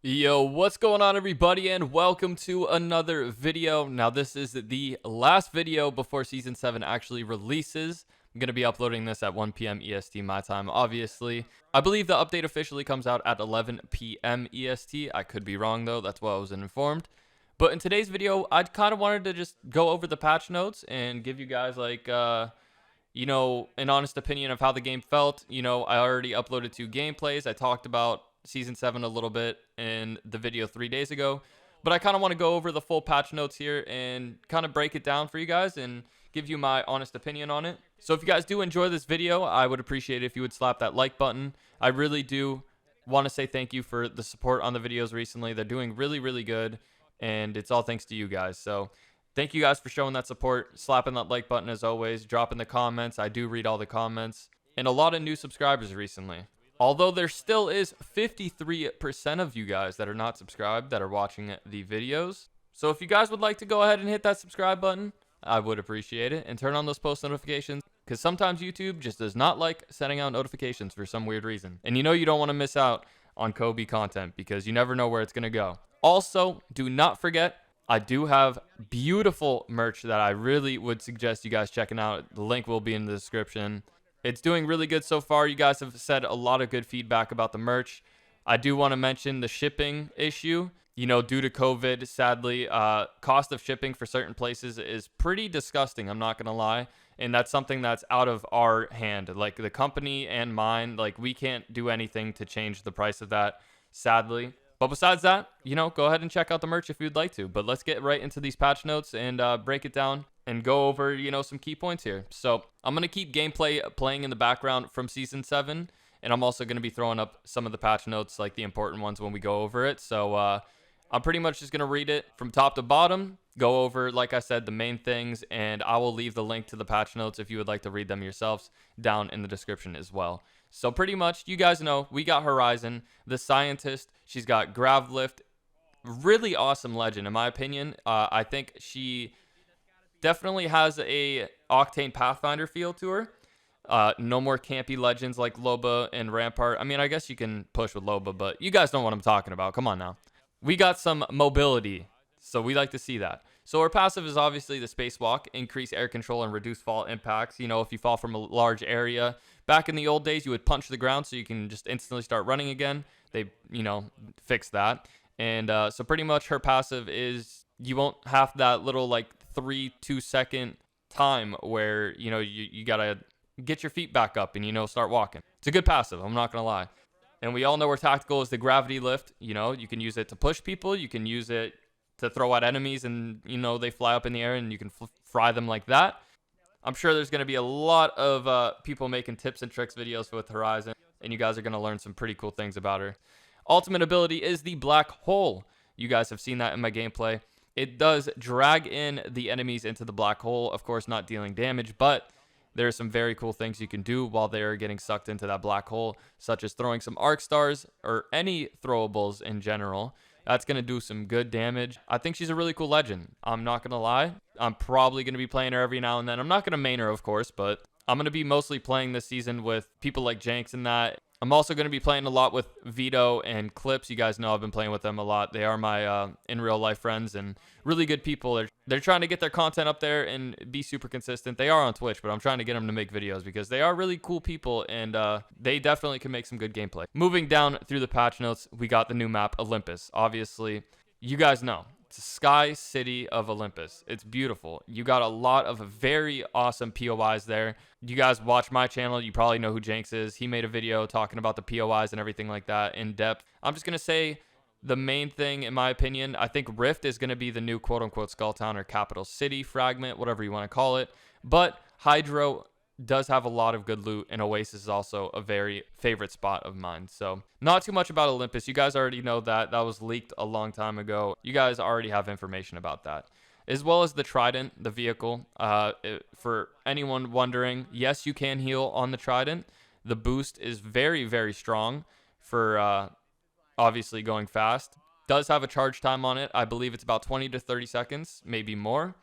Yo, what's going on everybody, and welcome to another video. Now this is the last video before season 7 actually releases. I'm going to be uploading this at 1 p.m. EST my time, obviously. I believe the update officially comes out at 11 p.m. EST. I could be wrong though, that's what I was informed. But in today's video, I kind of wanted to just go over the patch notes and give you guys like an honest opinion of how the game felt. I already uploaded 2 gameplays. I talked about season 7 a little bit in the video 3 days ago, but I kind of want to go over the full patch notes here and kind of break it down for you guys and give you my honest opinion on it. So if you guys do enjoy this video, I would appreciate it if you would slap that like button. I really do want to say thank you for the support on the videos recently. They're doing really good, and it's all thanks to you guys. So thank you guys for showing that support, slapping that like button as always, dropping the comments. I do read all the comments, and a lot of new subscribers recently. Although there still is 53% of you guys that are not subscribed that are watching the videos. So if you guys would like to go ahead and hit that subscribe button, I would appreciate it. And turn on those post notifications, because sometimes YouTube just does not like sending out notifications for some weird reason. And you don't want to miss out on Kobi content because you never know where it's going to go. Also, do not forget, I do have beautiful merch that I really would suggest you guys checking out. The link will be in the description. It's doing really good so far. You guys have said a lot of good feedback about the merch. I do want to mention the shipping issue. Due to COVID, sadly, cost of shipping for certain places is pretty disgusting, I'm not going to lie. And that's something that's out of our hand. Like the company and mine, like we can't do anything to change the price of that, sadly. But besides that, go ahead and check out the merch if you'd like to. But let's get right into these patch notes and break it down and go over, some key points here. So I'm going to keep gameplay playing in the background from Season 7. And I'm also going to be throwing up some of the patch notes, like the important ones when we go over it. So I'm pretty much just going to read it from top to bottom, go over, like I said, the main things. And I will leave the link to the patch notes if you would like to read them yourselves down in the description as well. So pretty much, you guys know, we got Horizon, the scientist. She's got grav lift. Really awesome legend, in my opinion. I think she definitely has a Octane Pathfinder feel to her. No more campy legends like Loba and Rampart. I mean, I guess you can push with Loba, but you guys know what I'm talking about. Come on now. We got some mobility, so we like to see that. So her passive is obviously the spacewalk, increase air control and reduce fall impacts. If you fall from a large area. Back in the old days, you would punch the ground so you can just instantly start running again. They, fixed that. And so pretty much her passive is you won't have that little like 3-2 second time where, you got to get your feet back up and, start walking. It's a good passive, I'm not going to lie. And we all know her tactical is the gravity lift. You can use it to push people. You can use it to throw at enemies and, they fly up in the air and you can fry them like that. I'm sure there's going to be a lot of people making tips and tricks videos with Horizon, and you guys are going to learn some pretty cool things about her. Ultimate ability is the black hole. You guys have seen that in my gameplay. It does drag in the enemies into the black hole, of course not dealing damage, but there are some very cool things you can do while they're getting sucked into that black hole, such as throwing some arc stars or any throwables in general. That's going to do some good damage. I think she's a really cool legend. I'm not going to lie. I'm probably going to be playing her every now and then. I'm not going to main her, of course, but I'm going to be mostly playing this season with people like Janks and that. I'm also going to be playing a lot with Vito and Clips. You guys know I've been playing with them a lot. They are my in real life friends and really good people. They're trying to get their content up there and be super consistent. They are on Twitch, but I'm trying to get them to make videos because they are really cool people and they definitely can make some good gameplay. Moving down through the patch notes, we got the new map, Olympus. Obviously, you guys know. It's a sky city of Olympus. It's beautiful. You got a lot of very awesome POIs there. You guys watch my channel, you probably know who Janks is. He made a video talking about the POIs and everything like that in depth. I'm just going to say the main thing, in my opinion, I think Rift is going to be the new quote-unquote Skull Town or Capital City fragment, whatever you want to call it. But Hydro does have a lot of good loot, and Oasis is also a very favorite spot of mine. So not too much about Olympus. You guys already know that. That was leaked a long time ago. You guys already have information about that. As well as the Trident, the vehicle. For anyone wondering, yes, you can heal on the Trident. The boost is very strong for obviously going fast. Does have a charge time on it. I believe it's about 20 to 30 seconds, maybe more.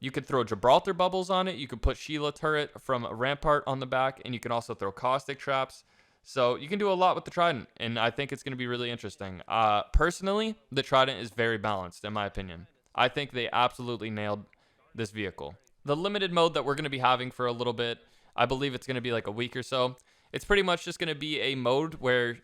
You could throw Gibraltar bubbles on it. You could put Sheila turret from Rampart on the back, and you can also throw caustic traps. So you can do a lot with the Trident, and I think it's going to be really interesting. Personally, the Trident is very balanced, in my opinion. I think they absolutely nailed this vehicle. The limited mode that we're going to be having for a little bit, I believe it's going to be like a week or so. It's pretty much just going to be a mode where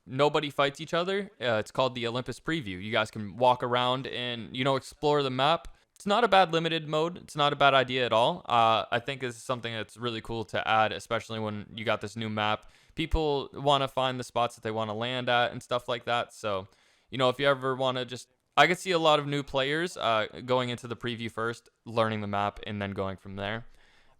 nobody fights each other. It's called the Olympus Preview. You guys can walk around and, explore the map. It's not a bad limited mode. It's not a bad idea at all. I think this is something that's really cool to add, especially when you got this new map. People want to find the spots that they want to land at and stuff like that. So, if you ever want to just... I could see a lot of new players going into the preview first, learning the map, and then going from there.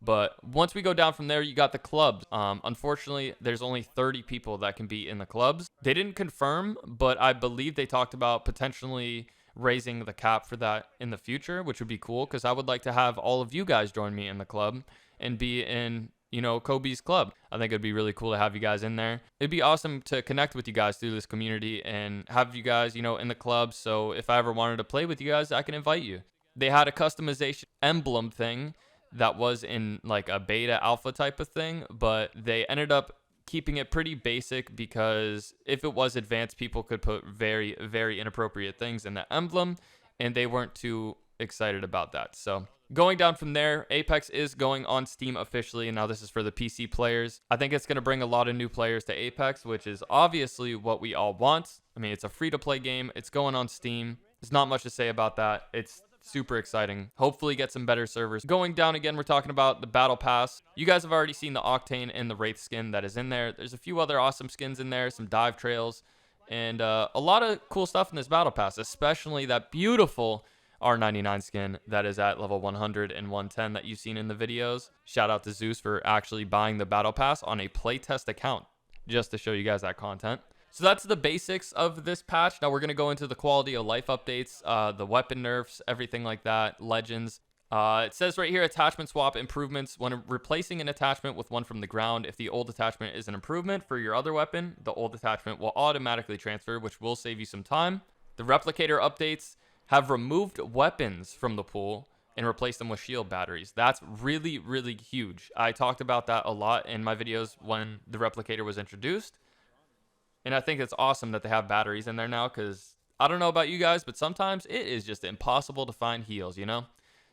But once we go down from there, you got the clubs. Unfortunately, there's only 30 people that can be in the clubs. They didn't confirm, but I believe they talked about potentially raising the cap for that in the future, which would be cool because I would like to have all of you guys join me in the club and be in, Kobi's club. I think it'd be really cool to have you guys in there. It'd be awesome to connect with you guys through this community and have you guys, in the club. So if I ever wanted to play with you guys, I can invite you. They had a customization emblem thing that was in like a beta alpha type of thing, but they ended up keeping it pretty basic because if it was advanced, people could put very, very inappropriate things in the emblem, and they weren't too excited about that. So going down from there, Apex is going on Steam officially, and now this is for the PC players. I think it's going to bring a lot of new players to Apex, which is obviously what we all want. I mean, it's a free-to-play game. It's going on Steam. There's not much to say about that. It's super exciting. Hopefully get some better servers. Going down again, we're talking about the Battle Pass. You guys have already seen the Octane and the Wraith skin that is in there. There's a few other awesome skins in there, some dive trails, and a lot of cool stuff in this Battle Pass, especially that beautiful R99 skin that is at level 100 and 110 that you've seen in the videos. Shout out to Zeus for actually buying the Battle Pass on a playtest account just to show you guys that content. So that's the basics of this patch. Now we're going to go into the quality of life updates, the weapon nerfs, everything like that, legends. It says right here, attachment swap improvements. When replacing an attachment with one from the ground, if the old attachment is an improvement for your other weapon, the old attachment will automatically transfer, which will save you some time. The replicator updates have removed weapons from the pool and replaced them with shield batteries. That's really, really huge. I talked about that a lot in my videos when the replicator was introduced. And I think it's awesome that they have batteries in there now because I don't know about you guys, but sometimes it is just impossible to find heals,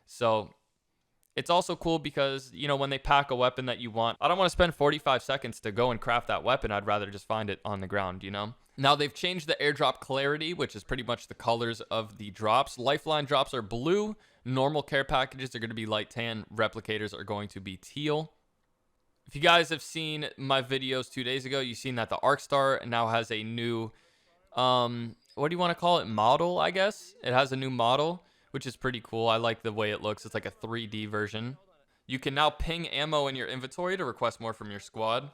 So it's also cool because, when they pack a weapon that you want, I don't want to spend 45 seconds to go and craft that weapon. I'd rather just find it on the ground, Now they've changed the airdrop clarity, which is pretty much the colors of the drops. Lifeline drops are blue. Normal care packages are going to be light tan. Replicators are going to be teal. If you guys have seen my videos 2 days ago, you've seen that the Arcstar now has a new, what do you want to call it? Model, I guess. It has a new model, which is pretty cool. I like the way it looks. It's like a 3D version. You can now ping ammo in your inventory to request more from your squad.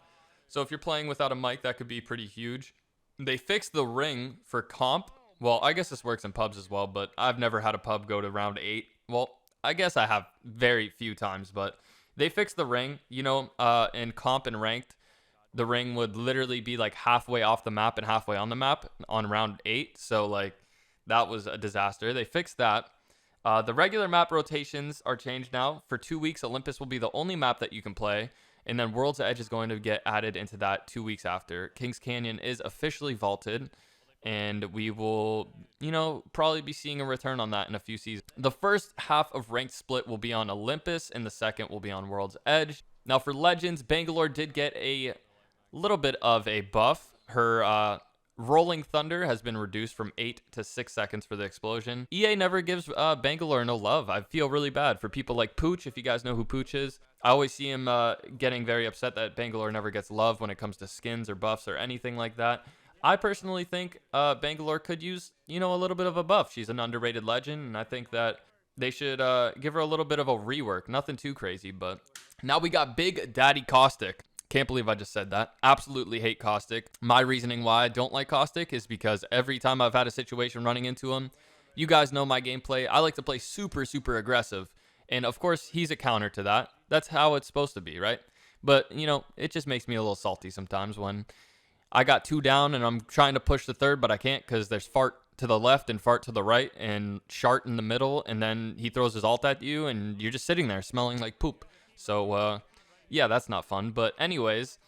So if you're playing without a mic, that could be pretty huge. They fixed the ring for comp. Well, I guess this works in pubs as well, but I've never had a pub go to round 8. Well, I guess I have very few times, but they fixed the ring, in comp and ranked. The ring would literally be like halfway off the map and halfway on the map on round 8. So that was a disaster. They fixed that. The regular map rotations are changed now. For 2 weeks, Olympus will be the only map that you can play. And then World's Edge is going to get added into that 2 weeks after. Kings Canyon is officially vaulted. And we will, probably be seeing a return on that in a few seasons. The first half of ranked split will be on Olympus, and the second will be on World's Edge. Now for Legends, Bangalore did get a little bit of a buff. Her Rolling Thunder has been reduced from 8 to 6 seconds for the explosion. EA never gives Bangalore no love. I feel really bad for people like Pooch, if you guys know who Pooch is. I always see him getting very upset that Bangalore never gets love when it comes to skins or buffs or anything like that. I personally think Bangalore could use, a little bit of a buff. She's an underrated legend, and I think that they should give her a little bit of a rework. Nothing too crazy, but now we got Big Daddy Caustic. Can't believe I just said that. Absolutely hate Caustic. My reasoning why I don't like Caustic is because every time I've had a situation running into him, you guys know my gameplay. I like to play super, super aggressive. And of course, he's a counter to that. That's how it's supposed to be, right? But, it just makes me a little salty sometimes when I got 2 down and I'm trying to push the third, but I can't because there's fart to the left and fart to the right and shart in the middle. And then he throws his ult at you and you're just sitting there smelling like poop. So, yeah, that's not fun. But anyways,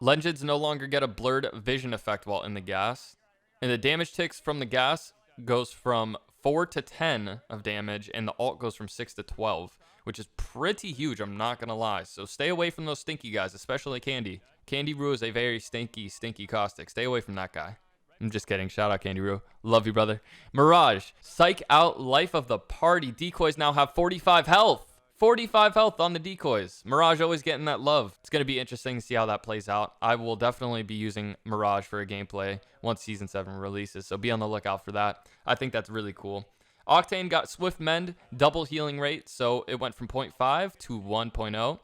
Legends no longer get a blurred vision effect while in the gas. And the damage ticks from the gas goes from 4 to 10 of damage, and the alt goes from 6 to 12, which is pretty huge, I'm not going to lie. So stay away from those stinky guys, especially Candy. Candy-Bru is a very stinky caustic. Stay away from that guy. I'm just kidding. Shout out Candy-Bru. Love you, brother. Mirage. Psych out life of the party. Decoys now have 45 health. 45 health on the decoys. Mirage always getting that love. It's going to be interesting to see how that plays out. I will definitely be using Mirage for a gameplay once Season 7 releases, so be on the lookout for that. I think that's really cool. Octane got Swift Mend, double healing rate, so it went from 0.5 to 1.0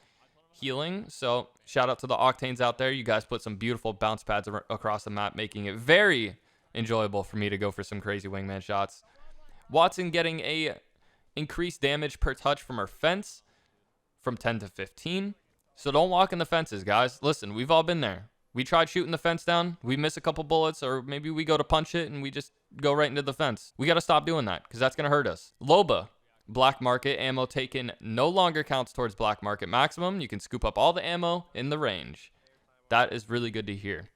healing. So shout out to the Octanes out there. You guys put some beautiful bounce pads across the map, making it very enjoyable for me to go for some crazy wingman shots. Watson getting a increased damage per touch from our fence from 10 to 15. So don't walk in the fences, guys. Listen, we've all been there. We tried shooting the fence down. We miss a couple bullets, or maybe we go to punch it and we just go right into the fence. We got to stop doing that because that's going to hurt us. Loba. Black market ammo taken no longer counts towards black market maximum. You can scoop up all the ammo in the range. That is really good to hear.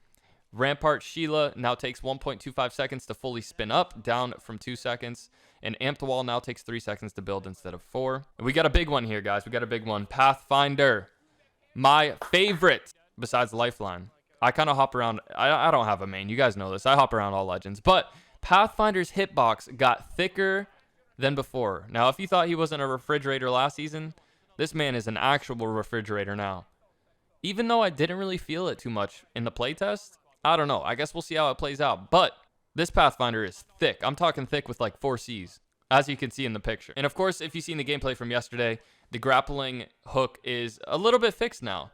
Rampart Sheila now takes 1.25 seconds to fully spin up, down from 2 seconds. And Amped Wall now takes 3 seconds to build instead of 4. And we got a big one here, guys. We got a big one. Pathfinder. My favorite besides Lifeline. I kind of hop around. I don't have a main. You guys know this. I hop around all legends. But Pathfinder's hitbox got thicker than before. Now, if you thought he wasn't a refrigerator last season, this man is an actual refrigerator now. Even though I didn't really feel it too much in the playtest, I don't know. I guess we'll see how it plays out. But this Pathfinder is thick. I'm talking thick with like 4 Cs, as you can see in the picture. And of course, if you've seen the gameplay from yesterday, the grappling hook is a little bit fixed now.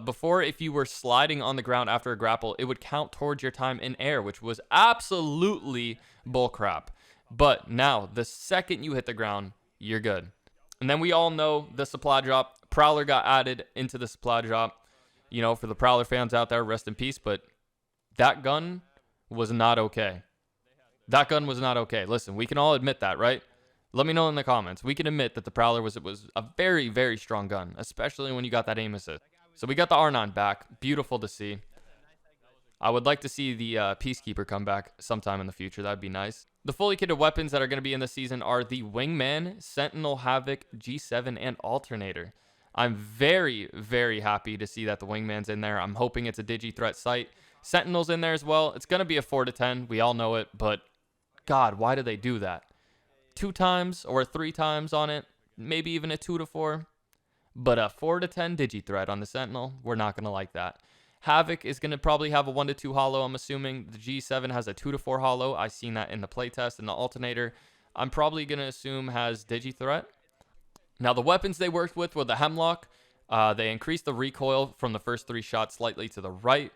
Before, if you were sliding on the ground after a grapple, it would count towards your time in air, which was absolutely bullcrap. But now, the second you hit the ground, you're good. And then we all know the supply drop. Prowler got added into the supply drop. You know, for the Prowler fans out there, rest in peace. But that gun was not okay. That gun was not okay. Listen, we can all admit that, right? Let me know in the comments. We can admit that the Prowler was a very, very strong gun, especially when you got that aim assist. So we got the R9 back. Beautiful to see. I would like to see the Peacekeeper come back sometime in the future. That'd be nice. The fully kitted weapons that are going to be in this season are the Wingman, Sentinel, Havoc, G7, and Alternator. I'm very, very happy to see that the Wingman's in there. I'm hoping it's a Digi-Threat sight. Sentinel's in there as well. It's going to be a 4 to 10. We all know it, but God, why do they do that? 2 times or 3 times on it, maybe even a 2 to 4. But a 4 to 10 Digi-Threat on the Sentinel, we're not going to like that. Havoc is going to probably have a 1 to 2 holo, I'm assuming. The G7 has a 2 to 4 holo. I've seen that in the playtest. And the Alternator, I'm probably going to assume has Digi-Threat. Now, the weapons they worked with were the Hemlock. They increased the recoil from the first 3 shots slightly to the right.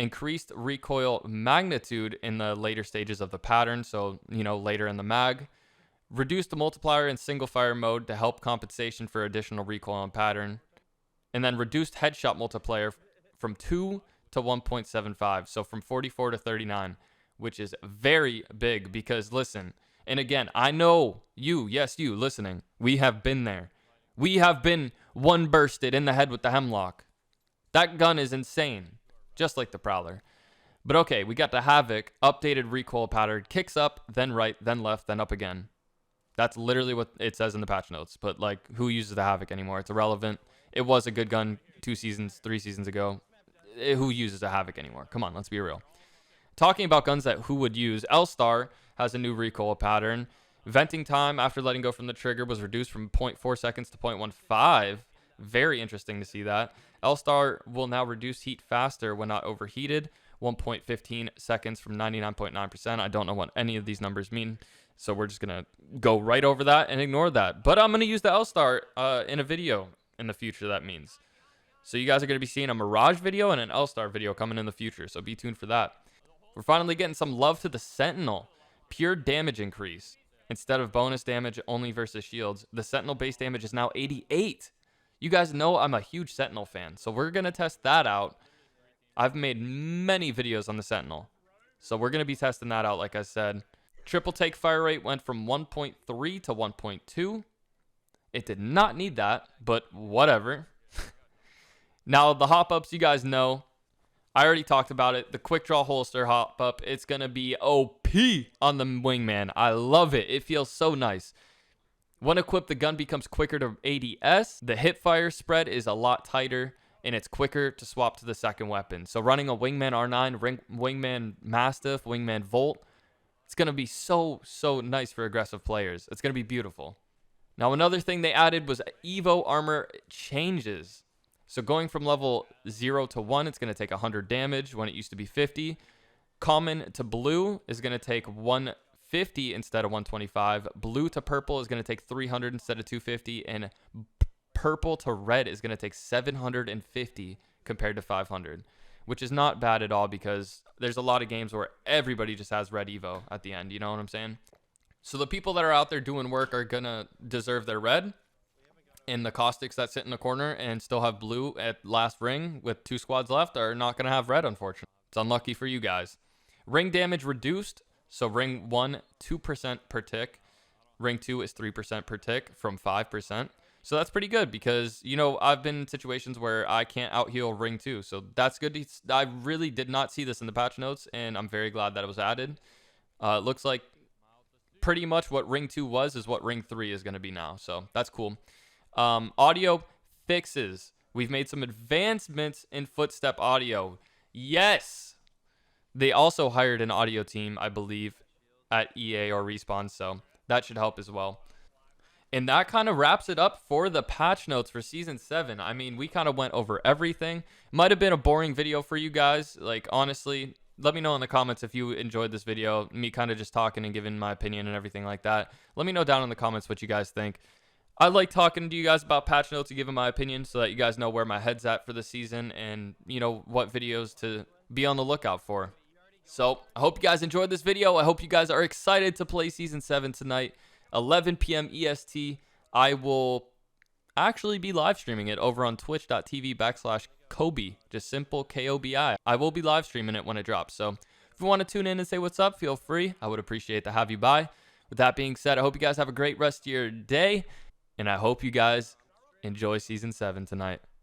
Increased recoil magnitude in the later stages of the pattern, so, you know, later in the mag. Reduced the multiplier in single fire mode to help compensation for additional recoil and pattern. And then reduced headshot multiplier from 2 to 1.75, so from 44 to 39, which is very big because, listen, and again, I know you, yes, you listening, we have been there. We have been one bursted in the head with the Hemlock. That gun is insane, just like the Prowler. But okay, we got the Havoc, updated recoil pattern, kicks up, then right, then left, then up again. That's literally what it says in the patch notes, but like, who uses the Havoc anymore? It's irrelevant. It was a good gun 2 seasons, 3 seasons ago. Who uses a Havoc anymore? Come on, let's be real. Talking about guns that who would use, L-Star has a new recoil pattern. Venting time after letting go from the trigger was reduced from 0.4 seconds to 0.15. Very interesting to see that. L-Star will now reduce heat faster when not overheated. 1.15 seconds from 99.9%. I don't know what any of these numbers mean, so we're just going to go right over that and ignore that. But I'm going to use the L-Star in a video in the future, that means. So you guys are going to be seeing a Mirage video and an L-Star video coming in the future, so be tuned for that. We're finally getting some love to the Sentinel. Pure damage increase. Instead of bonus damage only versus shields, the Sentinel base damage is now 88. You guys know I'm a huge Sentinel fan, so we're going to test that out. I've made many videos on the Sentinel, so we're going to be testing that out, like I said. Triple take fire rate went from 1.3 to 1.2. It did not need that, but whatever. Now, the hopups, you guys know, I already talked about it. The quick draw holster hop up, it's going to be OP on the wingman. I love it. It feels so nice. When equipped, the gun becomes quicker to ADS. The hip fire spread is a lot tighter, and it's quicker to swap to the second weapon. So running a wingman R9, wingman Mastiff, wingman Volt, it's going to be so nice for aggressive players. It's going to be beautiful. Now, another thing they added was Evo armor changes. So going from level 0 to 1, it's going to take 100 damage when it used to be 50. Common to blue is going to take 150 instead of 125. Blue to purple is going to take 300 instead of 250. And purple to red is going to take 750 compared to 500, which is not bad at all because there's a lot of games where everybody just has red Evo at the end. You know what I'm saying? So the people that are out there doing work are going to deserve their red. And the caustics that sit in the corner and still have blue at last ring with 2 squads left are not going to have red, unfortunately. It's unlucky for you guys. Ring damage reduced. So ring 1, 2% per tick. Ring 2 is 3% per tick from 5%. So that's pretty good because, you know, I've been in situations where I can't out heal ring 2. So that's good. I really did not see this in the patch notes, and I'm very glad that it was added. It looks like pretty much what ring 2 was is what ring 3 is going to be now. So that's cool. Audio fixes. We've made some advancements in footstep audio. Yes. They also hired an audio team, I believe, at EA or Respawn, so that should help as well. And that kind of wraps it up for the patch notes for Season 7. I mean, we kind of went over everything. Might have been a boring video for you guys. Like, honestly, let me know in the comments if you enjoyed this video, me kind of just talking and giving my opinion and everything like that. Let me know down in the comments what you guys think. I like talking to you guys about patch notes and giving my opinion so that you guys know where my head's at for the season and, you know, what videos to be on the lookout for. So, I hope you guys enjoyed this video. I hope you guys are excited to play Season 7 tonight, 11 p.m. EST. I will actually be live streaming it over on twitch.tv/Kobi. Just simple Kobi. I will be live streaming it when it drops. So, if you want to tune in and say what's up, feel free. I would appreciate to have you by. With that being said, I hope you guys have a great rest of your day. And I hope you guys enjoy Season 7 tonight.